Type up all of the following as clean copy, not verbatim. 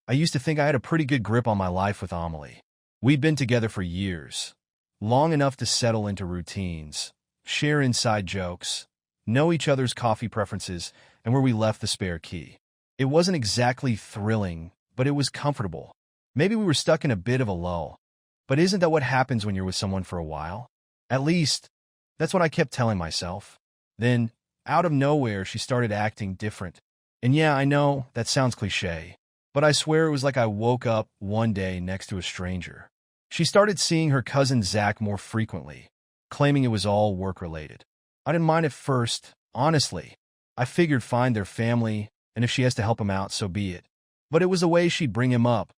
I used to think I had a pretty good grip on my life with Amelie. We'd been together for years, long enough to settle into routines, share inside jokes, know each other's coffee preferences, and where we left the spare key. It wasn't exactly thrilling, but it was comfortable. Maybe we were stuck in a bit of a lull. But isn't that what happens when you're with someone for a while? At least, that's what I kept telling myself. Then, out of nowhere, she started acting different. And yeah, I know, that sounds cliche, but I swear it was like I woke up one day next to a stranger. She started seeing her cousin Zach more frequently, claiming it was all work-related. I didn't mind at first, honestly. I figured find their family, and if she has to help him out, so be it. But it was the way she'd bring him up,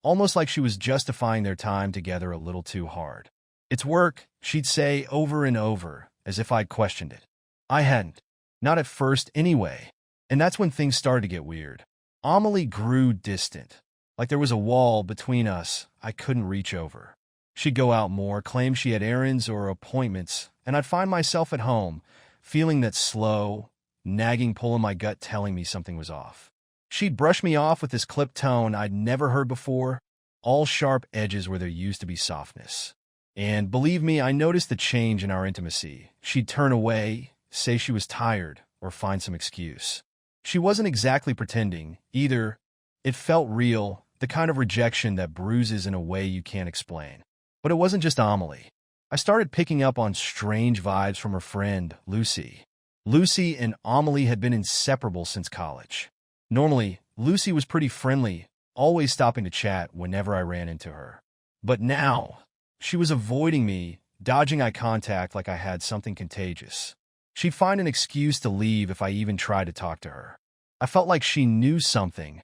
almost like she was justifying their time together a little too hard. It's work, she'd say over and over, as if I'd questioned it. I hadn't. Not at first, anyway. And that's when things started to get weird. Amelie grew distant, like there was a wall between us I couldn't reach over. She'd go out more, claim she had errands or appointments, and I'd find myself at home, feeling that slow, nagging pull in my gut telling me something was off. She'd brush me off with this clipped tone I'd never heard before, all sharp edges where there used to be softness. And believe me, I noticed the change in our intimacy. She'd turn away, say she was tired, or find some excuse. She wasn't exactly pretending, either. It felt real, the kind of rejection that bruises in a way you can't explain. But it wasn't just Amelie. I started picking up on strange vibes from her friend, Lucy. Lucy and Amelie had been inseparable since college. Normally, Lucy was pretty friendly, always stopping to chat whenever I ran into her. But now, she was avoiding me, dodging eye contact like I had something contagious. She'd find an excuse to leave if I even tried to talk to her. I felt like she knew something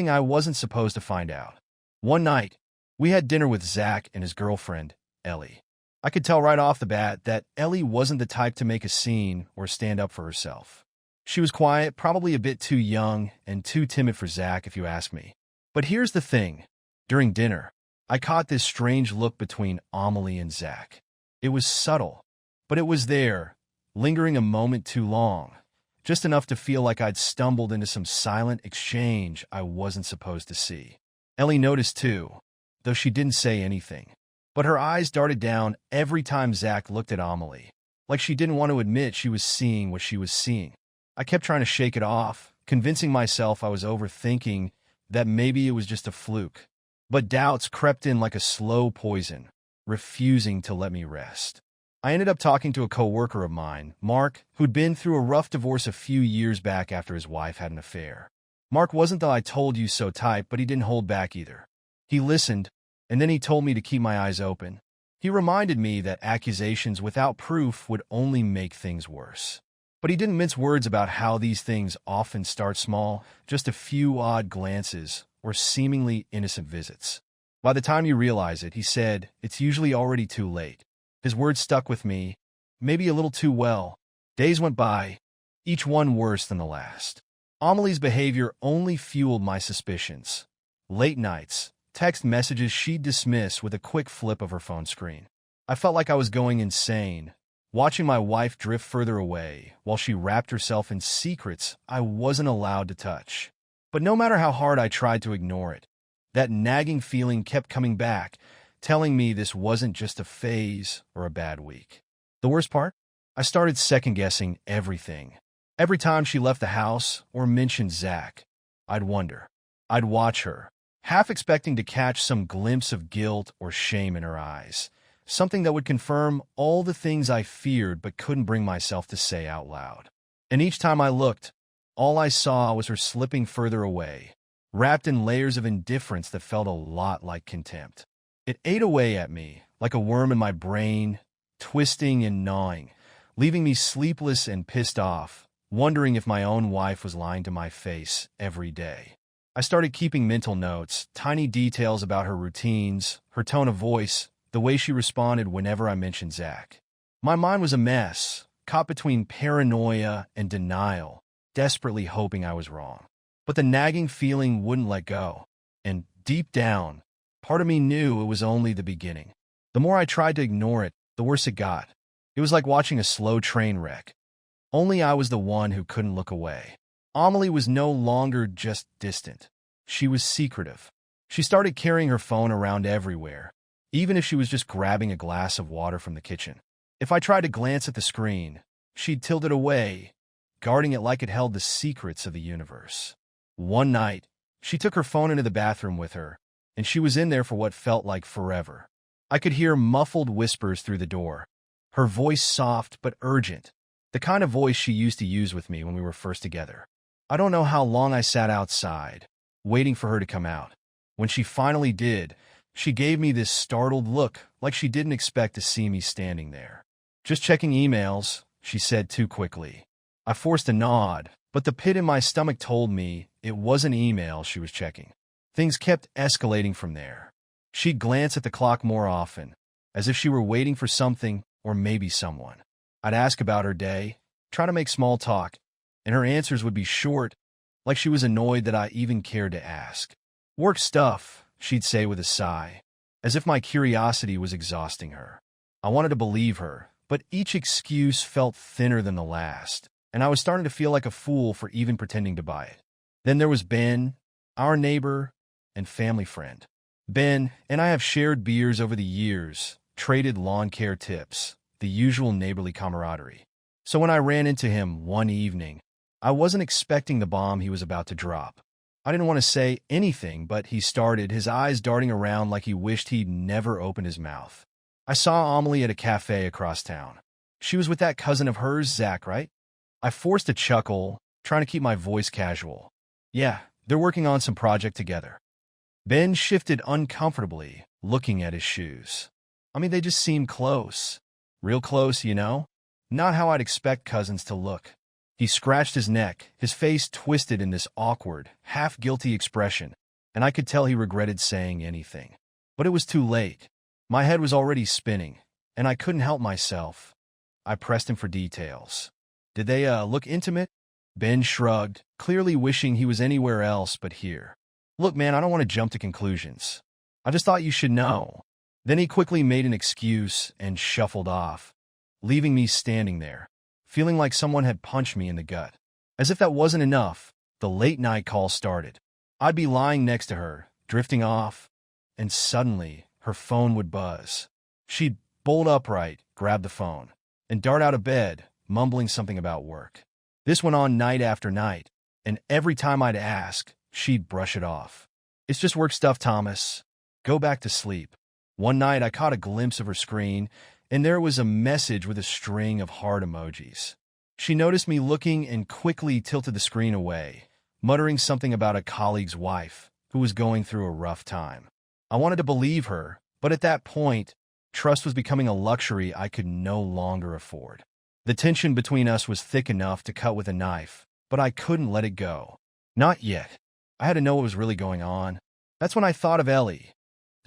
I wasn't supposed to find out. One night, we had dinner with Zach and his girlfriend, Ellie. I could tell right off the bat that Ellie wasn't the type to make a scene or stand up for herself. She was quiet, probably a bit too young and too timid for Zach, if you ask me. But here's the thing. During dinner, I caught this strange look between Amelie and Zach. It was subtle, but it was there, lingering a moment too long, just enough to feel like I'd stumbled into some silent exchange I wasn't supposed to see. Ellie noticed too, though she didn't say anything. But her eyes darted down every time Zach looked at Amelie, like she didn't want to admit she was seeing what she was seeing. I kept trying to shake it off, convincing myself I was overthinking, that maybe it was just a fluke. But doubts crept in like a slow poison, refusing to let me rest. I ended up talking to a coworker of mine, Mark, who'd been through a rough divorce a few years back after his wife had an affair. Mark wasn't the "I told you so" type, but he didn't hold back either. He listened, and then he told me to keep my eyes open. He reminded me that accusations without proof would only make things worse. But he didn't mince words about how these things often start small, just a few odd glances or seemingly innocent visits. By the time you realize it, he said, it's usually already too late. His words stuck with me, maybe a little too well. Days went by, each one worse than the last. Amelie's behavior only fueled my suspicions. Late nights, text messages she'd dismiss with a quick flip of her phone screen. I felt like I was going insane, watching my wife drift further away while she wrapped herself in secrets I wasn't allowed to touch. But no matter how hard I tried to ignore it, that nagging feeling kept coming back, telling me this wasn't just a phase or a bad week. The worst part? I started second-guessing everything. Every time she left the house or mentioned Zach, I'd wonder. I'd watch her, half expecting to catch some glimpse of guilt or shame in her eyes. Something that would confirm all the things I feared but couldn't bring myself to say out loud. And each time I looked, all I saw was her slipping further away, wrapped in layers of indifference that felt a lot like contempt. It ate away at me, like a worm in my brain, twisting and gnawing, leaving me sleepless and pissed off, wondering if my own wife was lying to my face every day. I started keeping mental notes, tiny details about her routines, her tone of voice, the way she responded whenever I mentioned Zach. My mind was a mess, caught between paranoia and denial, desperately hoping I was wrong. But the nagging feeling wouldn't let go, and deep down, part of me knew it was only the beginning. The more I tried to ignore it, the worse it got. It was like watching a slow train wreck. Only I was the one who couldn't look away. Amelie was no longer just distant. She was secretive. She started carrying her phone around everywhere, even if she was just grabbing a glass of water from the kitchen. If I tried to glance at the screen, she'd tilt it away, guarding it like it held the secrets of the universe. One night, she took her phone into the bathroom with her, and she was in there for what felt like forever. I could hear muffled whispers through the door, her voice soft but urgent, the kind of voice she used to use with me when we were first together. I don't know how long I sat outside, waiting for her to come out. When she finally did, she gave me this startled look, like she didn't expect to see me standing there. "Just checking emails," she said too quickly. I forced a nod, but the pit in my stomach told me it wasn't email she was checking. Things kept escalating from there. She'd glance at the clock more often, as if she were waiting for something or maybe someone. I'd ask about her day, try to make small talk, and her answers would be short, like she was annoyed that I even cared to ask. "Work stuff," she'd say with a sigh, as if my curiosity was exhausting her. I wanted to believe her, but each excuse felt thinner than the last, and I was starting to feel like a fool for even pretending to buy it. Then there was Ben, our neighbor and family friend. Ben and I have shared beers over the years, traded lawn care tips, the usual neighborly camaraderie. So when I ran into him one evening, I wasn't expecting the bomb he was about to drop. I didn't want to say anything, but he started, his eyes darting around like he wished he'd never opened his mouth. "I saw Amelie at a cafe across town. She was with that cousin of hers, Zach, right?" I forced a chuckle, trying to keep my voice casual. "Yeah, they're working on some project together." Ben shifted uncomfortably, looking at his shoes. "I mean, they just seem close. Real close, you know? Not how I'd expect cousins to look." He scratched his neck, his face twisted in this awkward, half-guilty expression, and I could tell he regretted saying anything. But it was too late. My head was already spinning, and I couldn't help myself. I pressed him for details. "Did they, look intimate?" Ben shrugged, clearly wishing he was anywhere else but here. "Look, man, I don't want to jump to conclusions. I just thought you should know." Then he quickly made an excuse and shuffled off, leaving me standing there, feeling like someone had punched me in the gut. As if that wasn't enough, the late-night call started. I'd be lying next to her, drifting off, and suddenly her phone would buzz. She'd bolt upright, grab the phone, and dart out of bed, mumbling something about work. This went on night after night, and every time I'd ask, she'd brush it off. "It's just work stuff, Thomas. Go back to sleep." One night I caught a glimpse of her screen, and there was a message with a string of heart emojis. She noticed me looking and quickly tilted the screen away, muttering something about a colleague's wife who was going through a rough time. I wanted to believe her, but at that point, trust was becoming a luxury I could no longer afford. The tension between us was thick enough to cut with a knife, but I couldn't let it go. Not yet. I had to know what was really going on. That's when I thought of Ellie,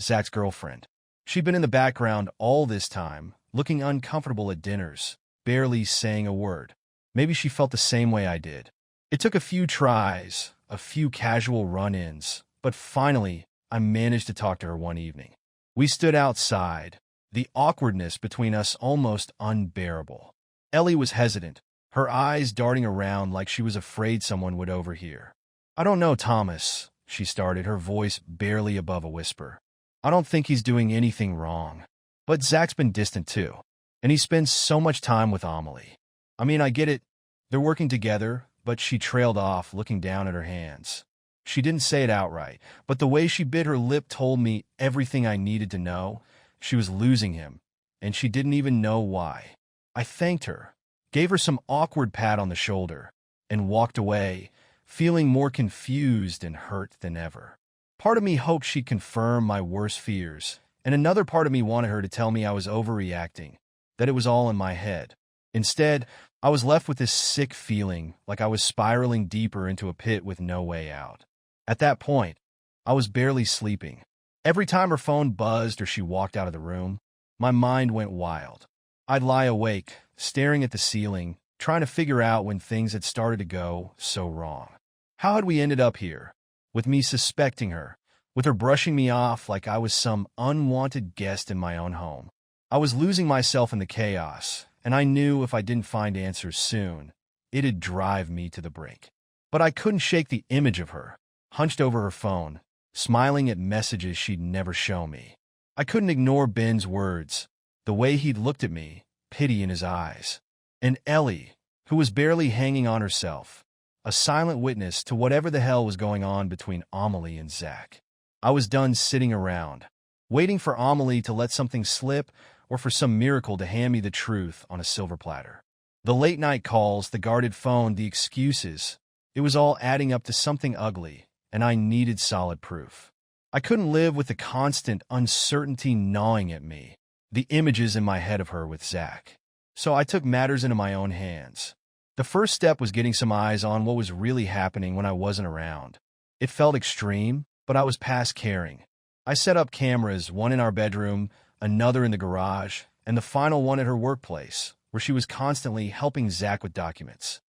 Zach's girlfriend. She'd been in the background all this time, looking uncomfortable at dinners, barely saying a word. Maybe she felt the same way I did. It took a few tries, a few casual run-ins, but finally, I managed to talk to her one evening. We stood outside, the awkwardness between us almost unbearable. Ellie was hesitant, her eyes darting around like she was afraid someone would overhear. "I don't know, Thomas," she started, her voice barely above a whisper. "I don't think he's doing anything wrong. But Zach's been distant too, and he spends so much time with Amelie. I mean, I get it. They're working together," but she trailed off, looking down at her hands. She didn't say it outright, but the way she bit her lip told me everything I needed to know. She was losing him, and she didn't even know why. I thanked her, gave her some awkward pat on the shoulder, and walked away, feeling more confused and hurt than ever. Part of me hoped she'd confirm my worst fears, and another part of me wanted her to tell me I was overreacting, that it was all in my head. Instead, I was left with this sick feeling like I was spiraling deeper into a pit with no way out. At that point, I was barely sleeping. Every time her phone buzzed or she walked out of the room, my mind went wild. I'd lie awake, staring at the ceiling, trying to figure out when things had started to go so wrong. How had we ended up here? With me suspecting her, with her brushing me off like I was some unwanted guest in my own home. I was losing myself in the chaos, and I knew if I didn't find answers soon, it'd drive me to the brink. But I couldn't shake the image of her, hunched over her phone, smiling at messages she'd never shown me. I couldn't ignore Ben's words, the way he'd looked at me, pity in his eyes. And Ellie, who was barely hanging on herself, a silent witness to whatever the hell was going on between Amelie and Zach. I was done sitting around, waiting for Amelie to let something slip or for some miracle to hand me the truth on a silver platter. The late-night calls, the guarded phone, the excuses, it was all adding up to something ugly, and I needed solid proof. I couldn't live with the constant uncertainty gnawing at me, the images in my head of her with Zach. So I took matters into my own hands. The first step was getting some eyes on what was really happening when I wasn't around. It felt extreme, but I was past caring. I set up cameras, one in our bedroom, another in the garage, and the final one at her workplace, where she was constantly helping Zach with documents.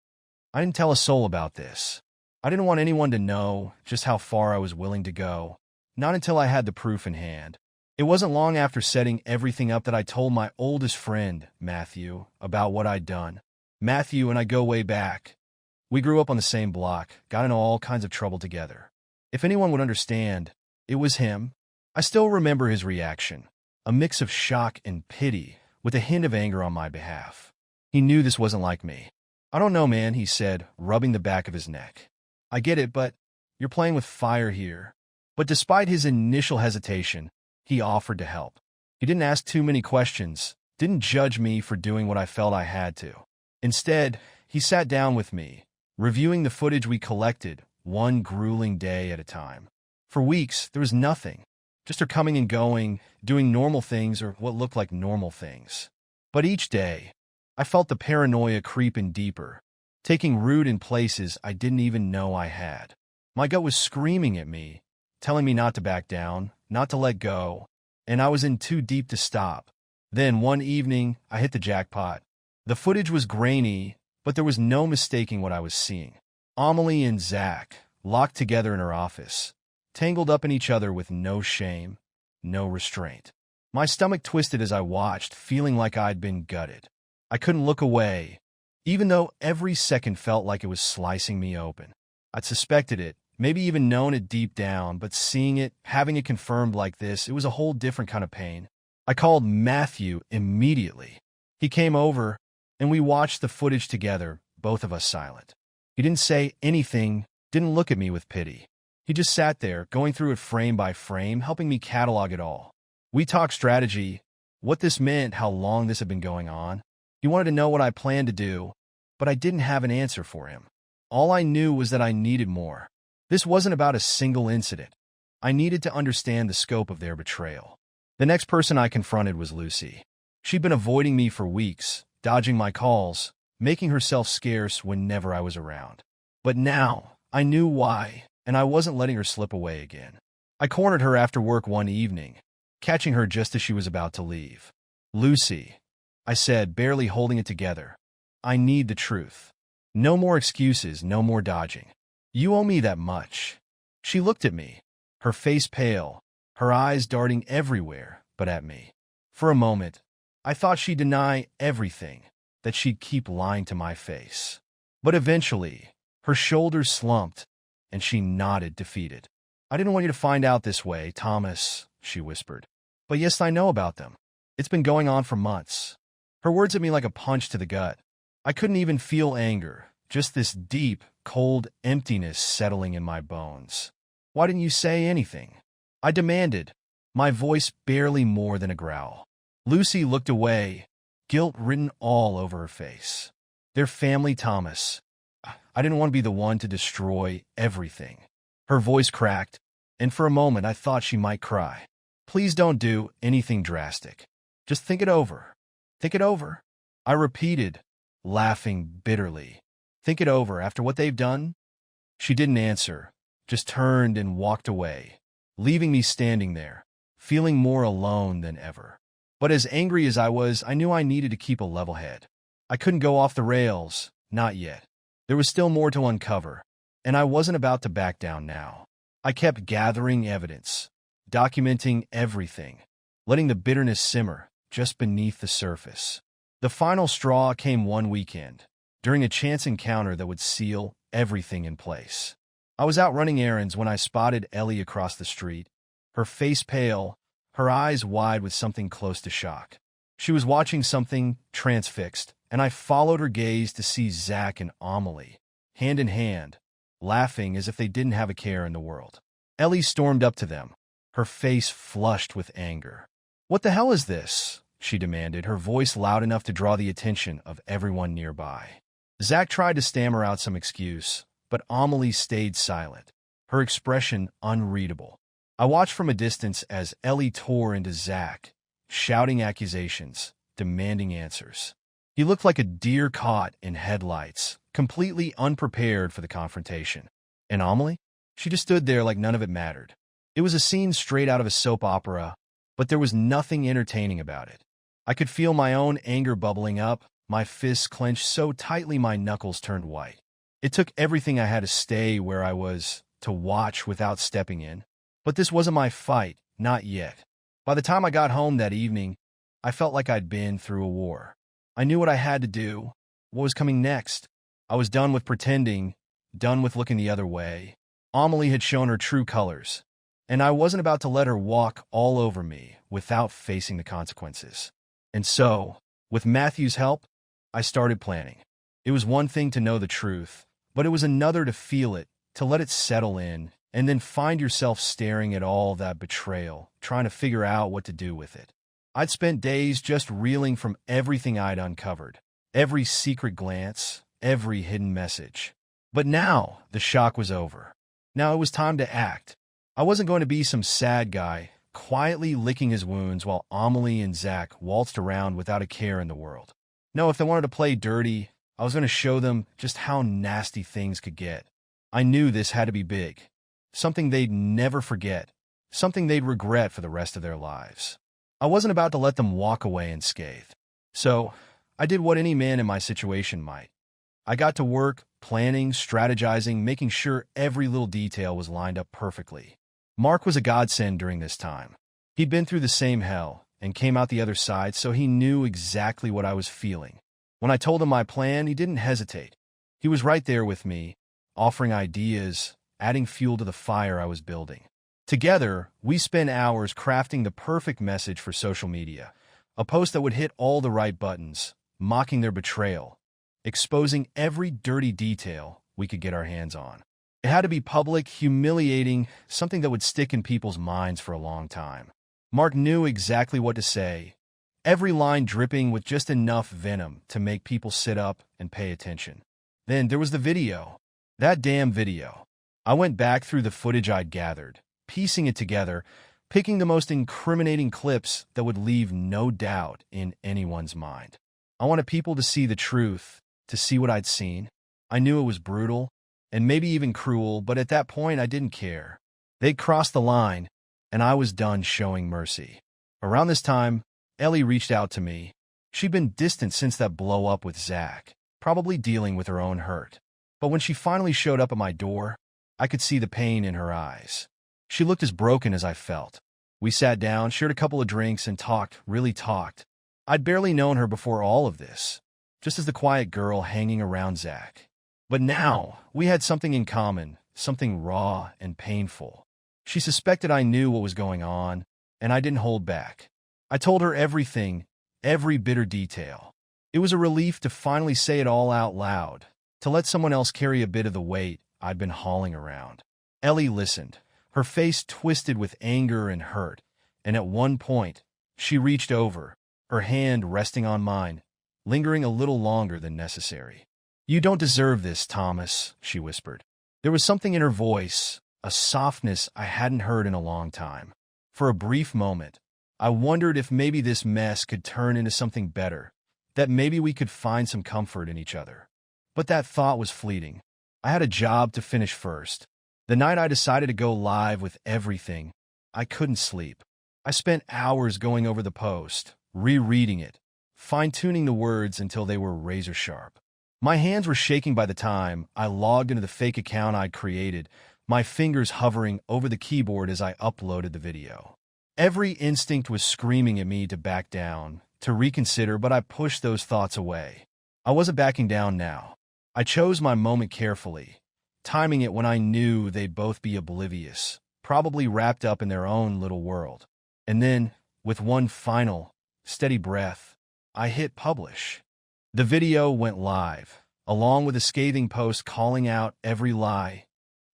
I didn't tell a soul about this. I didn't want anyone to know just how far I was willing to go, not until I had the proof in hand. It wasn't long after setting everything up that I told my oldest friend, Matthew, about what I'd done. Matthew and I go way back. We grew up on the same block, got into all kinds of trouble together. If anyone would understand, it was him. I still remember his reaction, a mix of shock and pity, with a hint of anger on my behalf. He knew this wasn't like me. "I don't know, man," he said, rubbing the back of his neck. "I get it, but you're playing with fire here." But despite his initial hesitation, he offered to help. He didn't ask too many questions, didn't judge me for doing what I felt I had to. Instead, he sat down with me, reviewing the footage we collected, one grueling day at a time. For weeks, there was nothing, just her coming and going, doing normal things or what looked like normal things. But each day, I felt the paranoia creeping deeper, taking root in places I didn't even know I had. My gut was screaming at me, telling me not to back down, not to let go, and I was in too deep to stop. Then one evening, I hit the jackpot. The footage was grainy, but there was no mistaking what I was seeing. Amelie and Zach, locked together in her office, tangled up in each other with no shame, no restraint. My stomach twisted as I watched, feeling like I'd been gutted. I couldn't look away, even though every second felt like it was slicing me open. I'd suspected it, maybe even known it deep down, but seeing it, having it confirmed like this, it was a whole different kind of pain. I called Matthew immediately. He came over, and we watched the footage together, both of us silent. He didn't say anything, didn't look at me with pity. He just sat there, going through it frame by frame, helping me catalog it all. We talked strategy, what this meant, how long this had been going on. He wanted to know what I planned to do, but I didn't have an answer for him. All I knew was that I needed more. This wasn't about a single incident. I needed to understand the scope of their betrayal. The next person I confronted was Lucy. She'd been avoiding me for weeks, dodging my calls, making herself scarce whenever I was around. But now, I knew why, and I wasn't letting her slip away again. I cornered her after work one evening, catching her just as she was about to leave. "Lucy," I said, barely holding it together, "I need the truth. No more excuses, no more dodging. You owe me that much." She looked at me, her face pale, her eyes darting everywhere but at me. For a moment, I thought she'd deny everything, that she'd keep lying to my face. But eventually, her shoulders slumped, and she nodded defeated. "I didn't want you to find out this way, Thomas," she whispered. "But yes, I know about them. It's been going on for months." Her words hit me like a punch to the gut. I couldn't even feel anger, just this deep, cold emptiness settling in my bones. "Why didn't you say anything?" I demanded, my voice barely more than a growl. Lucy looked away, guilt written all over her face. "Their family, Thomas. I didn't want to be the one to destroy everything." Her voice cracked, and for a moment I thought she might cry. "Please don't do anything drastic. Just think it over. Think it over," I repeated, laughing bitterly. "Think it over after what they've done?" She didn't answer, just turned and walked away, leaving me standing there, feeling more alone than ever. But as angry as I was, I knew I needed to keep a level head. I couldn't go off the rails, not yet. There was still more to uncover, and I wasn't about to back down now. I kept gathering evidence, documenting everything, letting the bitterness simmer just beneath the surface. The final straw came one weekend, during a chance encounter that would seal everything in place. I was out running errands when I spotted Ellie across the street, her face pale, her eyes wide with something close to shock. She was watching something transfixed, and I followed her gaze to see Zach and Amelie, hand in hand, laughing as if they didn't have a care in the world. Ellie stormed up to them, her face flushed with anger. "What the hell is this?" she demanded, her voice loud enough to draw the attention of everyone nearby. Zach tried to stammer out some excuse, but Amelie stayed silent, her expression unreadable. I watched from a distance as Ellie tore into Zach, shouting accusations, demanding answers. He looked like a deer caught in headlights, completely unprepared for the confrontation. And Amelie? She just stood there like none of it mattered. It was a scene straight out of a soap opera, but there was nothing entertaining about it. I could feel my own anger bubbling up, my fists clenched so tightly my knuckles turned white. It took everything I had to stay where I was, to watch without stepping in. But this wasn't my fight, not yet. By the time I got home that evening, I felt like I'd been through a war. I knew what I had to do, what was coming next. I was done with pretending, done with looking the other way. Amelie had shown her true colors, and I wasn't about to let her walk all over me without facing the consequences. And so, with Matthew's help, I started planning. It was one thing to know the truth, but it was another to feel it, to let it settle in, and then find yourself staring at all that betrayal, trying to figure out what to do with it. I'd spent days just reeling from everything I'd uncovered, every secret glance, every hidden message. But now, the shock was over. Now it was time to act. I wasn't going to be some sad guy, quietly licking his wounds while Amelie and Zach waltzed around without a care in the world. No, if they wanted to play dirty, I was going to show them just how nasty things could get. I knew this had to be big. Something they'd never forget. Something they'd regret for the rest of their lives. I wasn't about to let them walk away unscathed. So, I did what any man in my situation might. I got to work, planning, strategizing, making sure every little detail was lined up perfectly. Mark was a godsend during this time. He'd been through the same hell and came out the other side, so he knew exactly what I was feeling. When I told him my plan, he didn't hesitate. He was right there with me, offering ideas, adding fuel to the fire I was building. Together, we spent hours crafting the perfect message for social media, a post that would hit all the right buttons, mocking their betrayal, exposing every dirty detail we could get our hands on. It had to be public, humiliating, something that would stick in people's minds for a long time. Mark knew exactly what to say, every line dripping with just enough venom to make people sit up and pay attention. Then there was the video. That damn video. I went back through the footage I'd gathered, piecing it together, picking the most incriminating clips that would leave no doubt in anyone's mind. I wanted people to see the truth, to see what I'd seen. I knew it was brutal, and maybe even cruel, but at that point I didn't care. They'd crossed the line, and I was done showing mercy. Around this time, Ellie reached out to me. She'd been distant since that blow-up with Zach, probably dealing with her own hurt. But when she finally showed up at my door, I could see the pain in her eyes. She looked as broken as I felt. We sat down, shared a couple of drinks, and talked, really talked. I'd barely known her before all of this, just as the quiet girl hanging around Zach. But now, we had something in common, something raw and painful. She suspected I knew what was going on, and I didn't hold back. I told her everything, every bitter detail. It was a relief to finally say it all out loud, to let someone else carry a bit of the weight I'd been hauling around. Ellie listened, her face twisted with anger and hurt, and at one point, she reached over, her hand resting on mine, lingering a little longer than necessary. "You don't deserve this, Thomas," she whispered. There was something in her voice, a softness I hadn't heard in a long time. For a brief moment, I wondered if maybe this mess could turn into something better, that maybe we could find some comfort in each other. But that thought was fleeting. I had a job to finish first. The night I decided to go live with everything, I couldn't sleep. I spent hours going over the post, rereading it, fine-tuning the words until they were razor-sharp. My hands were shaking by the time I logged into the fake account I'd created, my fingers hovering over the keyboard as I uploaded the video. Every instinct was screaming at me to back down, to reconsider, but I pushed those thoughts away. I wasn't backing down now. I chose my moment carefully, timing it when I knew they'd both be oblivious, probably wrapped up in their own little world. And then, with one final, steady breath, I hit publish. The video went live, along with a scathing post calling out every lie,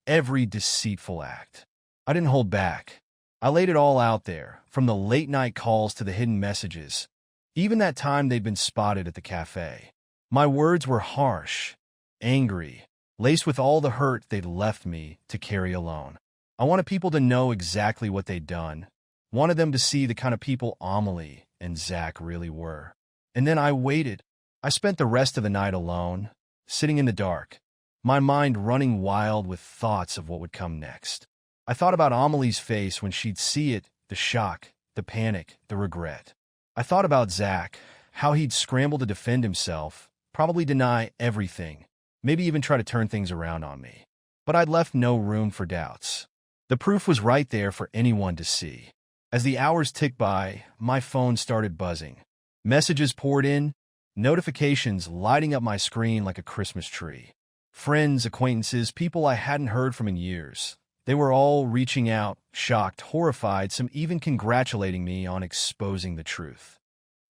every deceitful act. I didn't hold back. I laid it all out there, from the late-night calls to the hidden messages, even that time they'd been spotted at the cafe. My words were harsh, angry, laced with all the hurt they'd left me to carry alone. I wanted people to know exactly what they'd done, wanted them to see the kind of people Amelie and Zach really were. And then I waited. I spent the rest of the night alone, sitting in the dark, my mind running wild with thoughts of what would come next. I thought about Amelie's face when she'd see it, the shock, the panic, the regret. I thought about Zach, how he'd scramble to defend himself, probably deny everything, maybe even try to turn things around on me. But I'd left no room for doubts. The proof was right there for anyone to see. As the hours ticked by, my phone started buzzing. Messages poured in, notifications lighting up my screen like a Christmas tree. Friends, acquaintances, people I hadn't heard from in years. They were all reaching out, shocked, horrified, some even congratulating me on exposing the truth.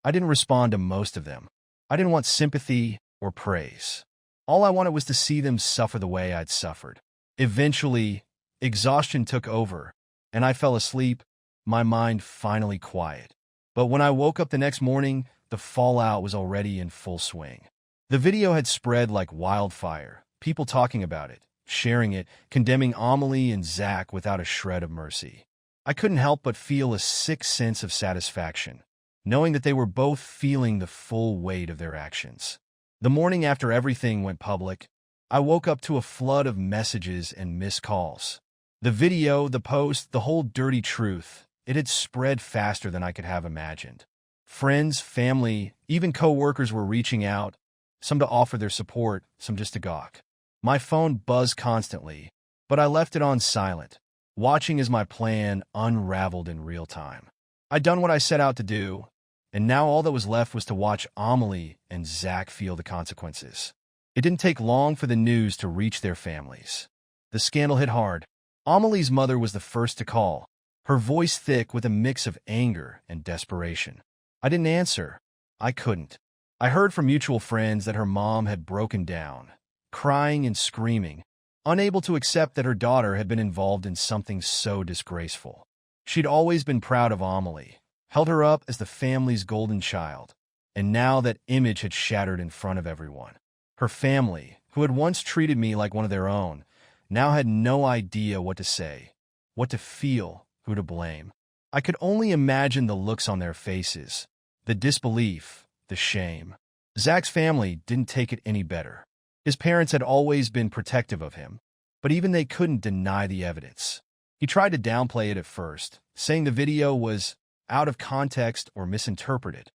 I didn't respond to most of them. I didn't want sympathy or praise. All I wanted was to see them suffer the way I'd suffered. Eventually, exhaustion took over, and I fell asleep, my mind finally quiet. But when I woke up the next morning, the fallout was already in full swing. The video had spread like wildfire, people talking about it, sharing it, condemning Amelie and Zach without a shred of mercy. I couldn't help but feel a sick sense of satisfaction, knowing that they were both feeling the full weight of their actions. The morning after everything went public, I woke up to a flood of messages and missed calls. The video, the post, the whole dirty truth, it had spread faster than I could have imagined. Friends, family, even co-workers were reaching out, some to offer their support, some just to gawk. My phone buzzed constantly, but I left it on silent, watching as my plan unraveled in real time. I'd done what I set out to do, and now all that was left was to watch Amelie and Zach feel the consequences. It didn't take long for the news to reach their families. The scandal hit hard. Amelie's mother was the first to call, her voice thick with a mix of anger and desperation. I didn't answer. I couldn't. I heard from mutual friends that her mom had broken down, crying and screaming, unable to accept that her daughter had been involved in something so disgraceful. She'd always been proud of Amelie, held her up as the family's golden child, and now that image had shattered in front of everyone. Her family, who had once treated me like one of their own, now had no idea what to say, what to feel, who to blame. I could only imagine the looks on their faces, the disbelief, the shame. Zach's family didn't take it any better. His parents had always been protective of him, but even they couldn't deny the evidence. He tried to downplay it at first, saying the video was out of context or misinterpreted.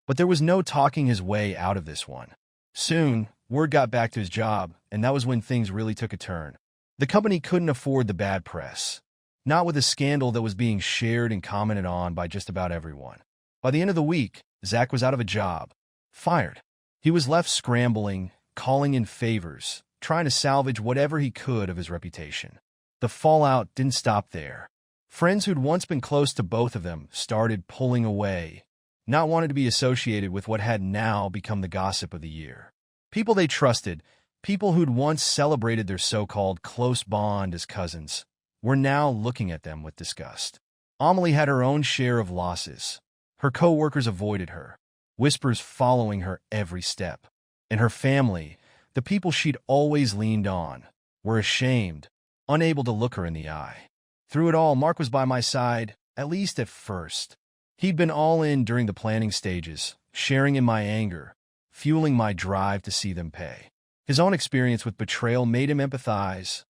But there was no talking his way out of this one. Soon, word got back to his job, and that was when things really took a turn. The company couldn't afford the bad press, not with a scandal that was being shared and commented on by just about everyone. By the end of the week, Zach was out of a job, fired. He was left scrambling, calling in favors, trying to salvage whatever he could of his reputation. The fallout didn't stop there. Friends who'd once been close to both of them started pulling away, not wanting to be associated with what had now become the gossip of the year. People they trusted, people who'd once celebrated their so-called close bond as cousins, were now looking at them with disgust. Amelie had her own share of losses. Her co-workers avoided her, whispers following her every step. And her family, the people she'd always leaned on, were ashamed, unable to look her in the eye. Through it all, Mark was by my side, at least at first. He'd been all in during the planning stages, sharing in my anger, fueling my drive to see them pay. His own experience with betrayal made him empathize,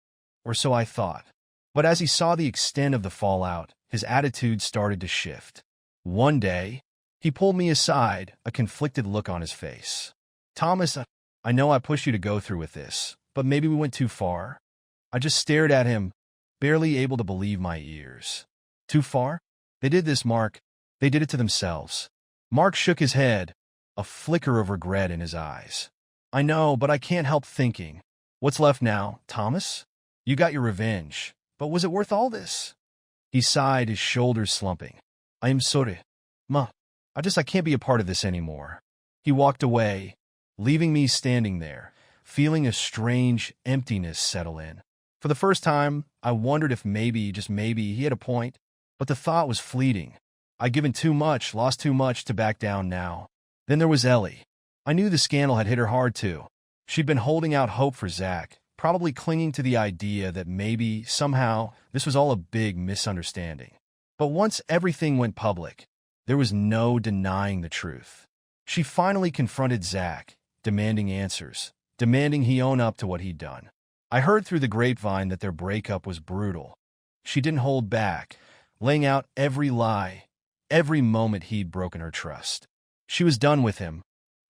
or so I thought. But as he saw the extent of the fallout, his attitude started to shift. One day, he pulled me aside, a conflicted look on his face. "Thomas, I know I pushed you to go through with this, but maybe we went too far." I just stared at him, barely able to believe my ears. "Too far? They did this, Mark. They did it to themselves." Mark shook his head, a flicker of regret in his eyes. "I know, but I can't help thinking, What's left now, Thomas? You got your revenge, but was it worth all this? He sighed, his shoulders slumping. I am sorry. Ma, I can't be a part of this anymore. He walked away, leaving me standing there, feeling a strange emptiness settle in. For the first time, I wondered if maybe, just maybe, he had a point, but the thought was fleeting. I'd given too much, lost too much to back down now. Then there was Ellie. I knew the scandal had hit her hard too. She'd been holding out hope for Zach, probably clinging to the idea that maybe, somehow, this was all a big misunderstanding. But once everything went public, there was no denying the truth. She finally confronted Zach, demanding answers, demanding he own up to what he'd done. I heard through the grapevine that their breakup was brutal. She didn't hold back, laying out every lie, every moment he'd broken her trust. She was done with him,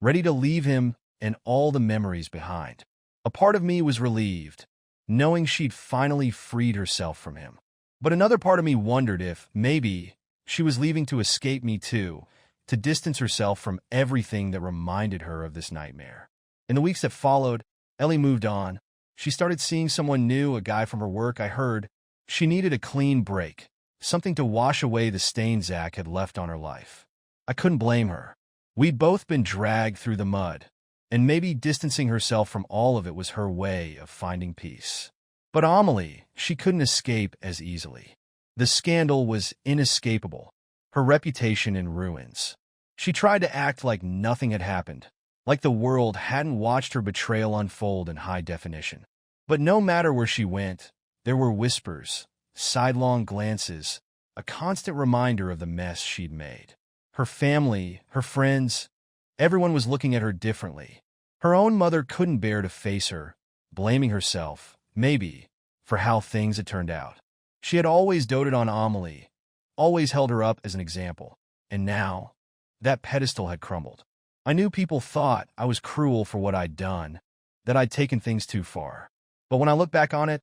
ready to leave him and all the memories behind. A part of me was relieved, knowing she'd finally freed herself from him. But another part of me wondered if, maybe, she was leaving to escape me too, to distance herself from everything that reminded her of this nightmare. In the weeks that followed, Ellie moved on. She started seeing someone new, a guy from her work. I heard she needed a clean break, something to wash away the stain Zach had left on her life. I couldn't blame her. We'd both been dragged through the mud, and maybe distancing herself from all of it was her way of finding peace. But Amelie, she couldn't escape as easily. The scandal was inescapable, her reputation in ruins. She tried to act like nothing had happened, like the world hadn't watched her betrayal unfold in high definition. But no matter where she went, there were whispers, sidelong glances, a constant reminder of the mess she'd made. Her family, her friends, everyone was looking at her differently. Her own mother couldn't bear to face her, blaming herself, maybe, for how things had turned out. She had always doted on Amelie, always held her up as an example, and now, that pedestal had crumbled. I knew people thought I was cruel for what I'd done, that I'd taken things too far. But when I look back on it,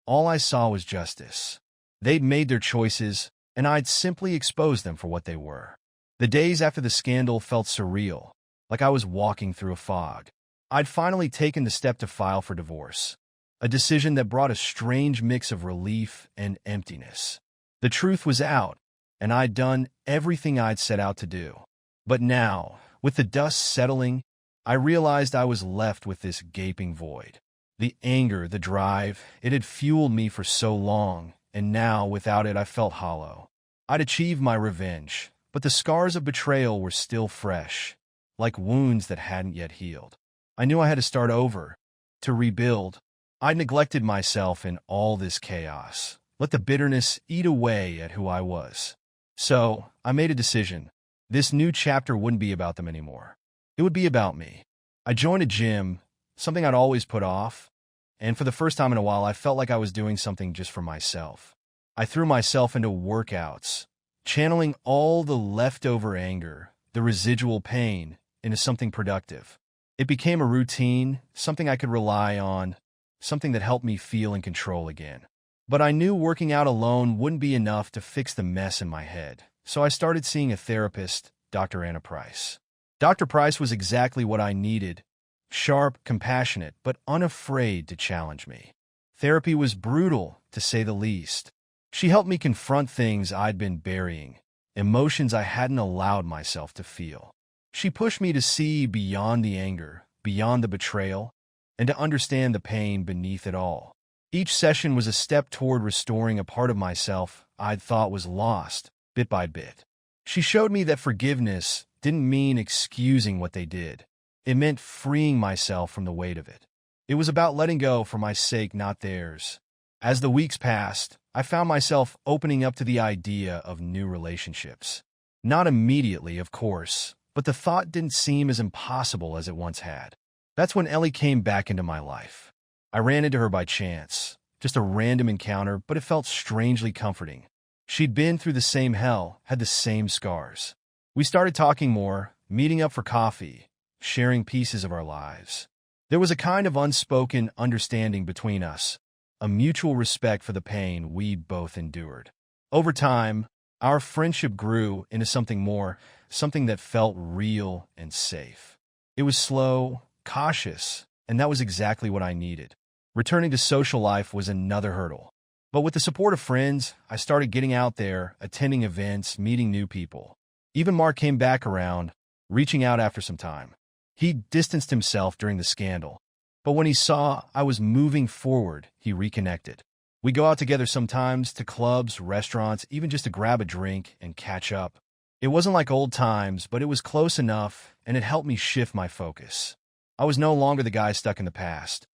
all I saw was justice. They'd made their choices, and I'd simply exposed them for what they were. The days after the scandal felt surreal, like I was walking through a fog. I'd finally taken the step to file for divorce, a decision that brought a strange mix of relief and emptiness. The truth was out, and I'd done everything I'd set out to do. But now, with the dust settling, I realized I was left with this gaping void. The anger, the drive, it had fueled me for so long, and now, without it, I felt hollow. I'd achieved my revenge, but the scars of betrayal were still fresh, like wounds that hadn't yet healed. I knew I had to start over, to rebuild. I'd neglected myself in all this chaos, let the bitterness eat away at who I was. So, I made a decision. This new chapter wouldn't be about them anymore. It would be about me. I joined a gym, something I'd always put off, and for the first time in a while, I felt like I was doing something just for myself. I threw myself into workouts, channeling all the leftover anger, the residual pain, into something productive. It became a routine, something I could rely on, something that helped me feel in control again. But I knew working out alone wouldn't be enough to fix the mess in my head, so I started seeing a therapist, Dr. Anna Price. Dr. Price was exactly what I needed, sharp, compassionate, but unafraid to challenge me. Therapy was brutal, to say the least. She helped me confront things I'd been burying, emotions I hadn't allowed myself to feel. She pushed me to see beyond the anger, beyond the betrayal, and to understand the pain beneath it all. Each session was a step toward restoring a part of myself I'd thought was lost, bit by bit. She showed me that forgiveness didn't mean excusing what they did. It meant freeing myself from the weight of it. It was about letting go for my sake, not theirs. As the weeks passed, I found myself opening up to the idea of new relationships. Not immediately, of course, but the thought didn't seem as impossible as it once had. That's when Ellie came back into my life. I ran into her by chance, just a random encounter, but it felt strangely comforting. She'd been through the same hell, had the same scars. We started talking more, meeting up for coffee, sharing pieces of our lives. There was a kind of unspoken understanding between us, a mutual respect for the pain we'd both endured. Over time, our friendship grew into something more, something that felt real and safe. It was slow, cautious, and that was exactly what I needed. Returning to social life was another hurdle. But with the support of friends, I started getting out there, attending events, meeting new people. Even Mark came back around, reaching out after some time. He distanced himself during the scandal, but when he saw I was moving forward, he reconnected. We go out together sometimes to clubs, restaurants, even just to grab a drink and catch up. It wasn't like old times, but it was close enough, and it helped me shift my focus. I was no longer the guy stuck in the past.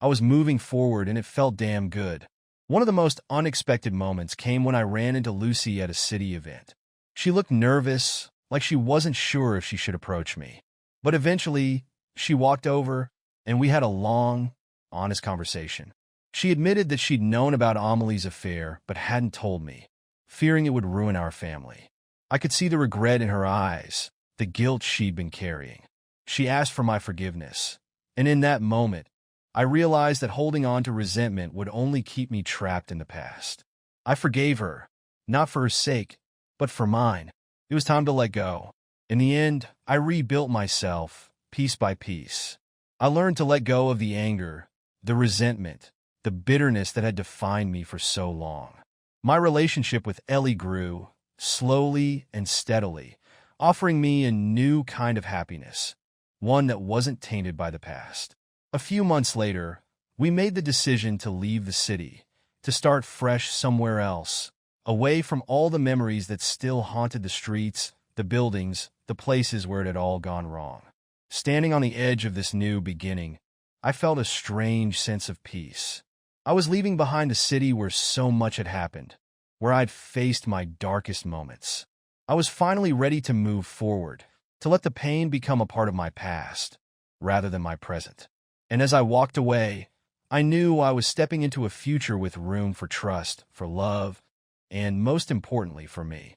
I was moving forward, and it felt damn good. One of the most unexpected moments came when I ran into Lucy at a city event. She looked nervous, like she wasn't sure if she should approach me. But eventually, she walked over, and we had a long, honest conversation. She admitted that she'd known about Amelie's affair, but hadn't told me, fearing it would ruin our family. I could see the regret in her eyes, the guilt she'd been carrying. She asked for my forgiveness, and in that moment, I realized that holding on to resentment would only keep me trapped in the past. I forgave her, not for her sake, but for mine. It was time to let go. In the end, I rebuilt myself, piece by piece. I learned to let go of the anger, the resentment, the bitterness that had defined me for so long. My relationship with Ellie grew, slowly and steadily, offering me a new kind of happiness, one that wasn't tainted by the past. A few months later, we made the decision to leave the city, to start fresh somewhere else, away from all the memories that still haunted the streets, the buildings, the places where it had all gone wrong. Standing on the edge of this new beginning, I felt a strange sense of peace. I was leaving behind a city where so much had happened, where I'd faced my darkest moments. I was finally ready to move forward, to let the pain become a part of my past, rather than my present. And as I walked away, I knew I was stepping into a future with room for trust, for love, and most importantly for me.